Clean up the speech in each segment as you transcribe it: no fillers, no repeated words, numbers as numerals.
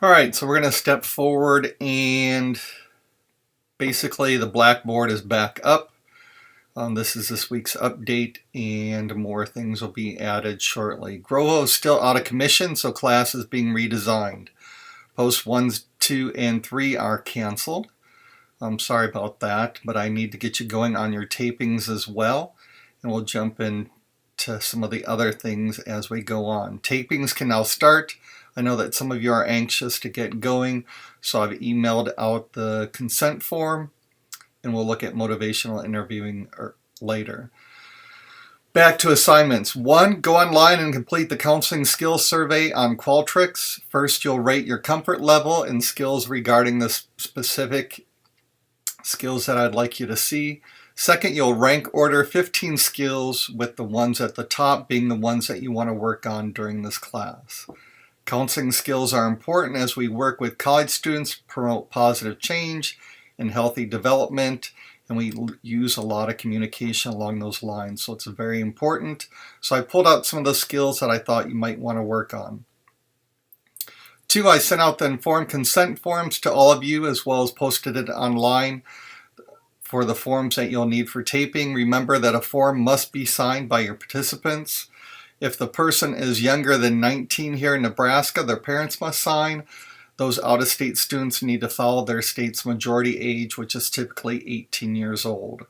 All right, so we're going to step forward and basically the Blackboard is back up. This is this week's update and more things will be added shortly. Grovo is still out of commission, so class is being redesigned. Post 1, 2, and 3 are canceled. I'm sorry about that, but I need to get you going on your tapings as well, and we'll jump into some of the other things as we go on. Tapings can now start. I know that some of you are anxious to get going, so I've emailed out the consent form, and we'll look at motivational interviewing later. Back to assignments. 1, go online and complete the counseling skills survey on Qualtrics. First, you'll rate your comfort level and skills regarding the specific skills that I'd like you to see. Second, you'll rank order 15 skills, with the ones at the top being the ones that you want to work on during this class. Counseling skills are important as we work with college students, promote positive change and healthy development, and we use a lot of communication along those lines, so it's very important. So I pulled out some of the skills that I thought you might want to work on. 2, I sent out the informed consent forms to all of you, as well as posted it online for the forms that you'll need for taping. Remember that a form must be signed by your participants. If the person is younger than 19 here in Nebraska, their parents must sign. Those out-of-state students need to follow their state's majority age, which is typically 18 years old.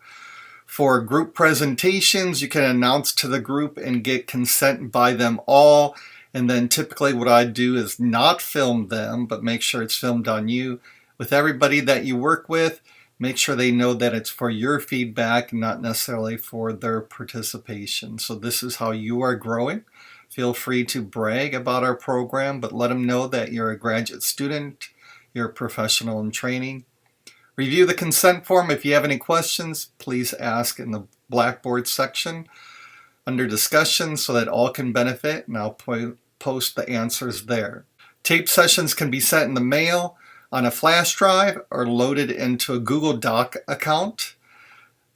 For group presentations, you can announce to the group and get consent by them all. And then typically what I do is not film them, but make sure it's filmed on you. With everybody that you work with, make sure they know that it's for your feedback, not necessarily for their participation. So this is how you are growing. Feel free to brag about our program, but let them know that you're a graduate student, you're a professional in training. Review the consent form. If you have any questions, please ask in the Blackboard section under discussion so that all can benefit, and I'll post the answers there. Tape sessions can be sent in the mail, on a flash drive, or loaded into a Google Doc account.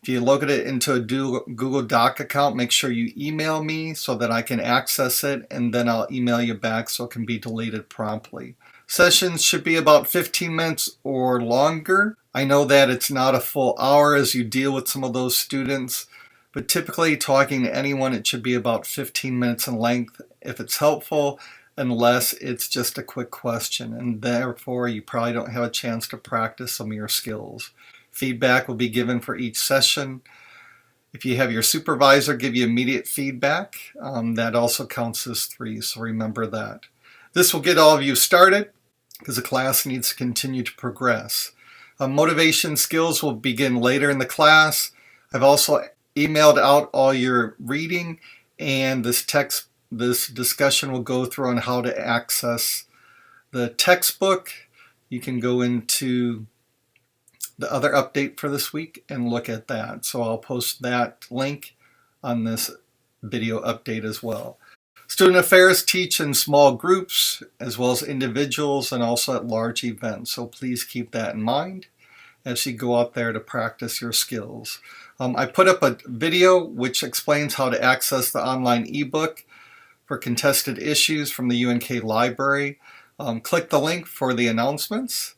If you load it into a Google Doc account, make sure you email me so that I can access it, and then I'll email you back so it can be deleted promptly. Sessions should be about 15 minutes or longer. I know that it's not a full hour as you deal with some of those students, but typically talking to anyone, it should be about 15 minutes in length if it's helpful, unless it's just a quick question, and therefore you probably don't have a chance to practice some of your skills. Feedback will be given for each session. If you have your supervisor give you immediate feedback, that also counts as 3, so remember that. This will get all of you started because the class needs to continue to progress. Motivation skills will begin later in the class. I've also emailed out all your reading, and this discussion will go through on how to access the textbook. You can go into the other update for this week and look at that. So I'll post that link on this video update as well. Student affairs teach in small groups as well as individuals and also at large events. So please keep that in mind as you go out there to practice your skills. I put up a video which explains how to access the online ebook for contested issues from the UNK library. Click the link for the announcements.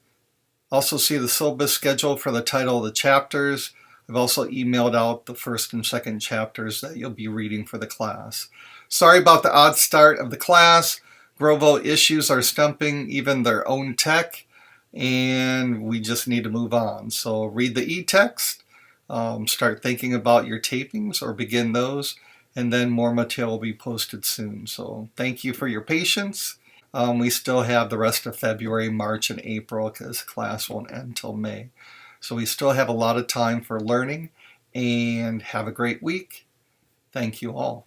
Also see the syllabus schedule for the title of the chapters. I've also emailed out the first and second chapters that you'll be reading for the class. Sorry about the odd start of the class. Grovo issues are stumping even their own tech, and we just need to move on. So read the e-text, start thinking about your tapings or begin those, and then more material will be posted soon. So thank you for your patience. We still have the rest of February, March, and April because class won't end until May. So we still have a lot of time for learning, and have a great week. Thank you all.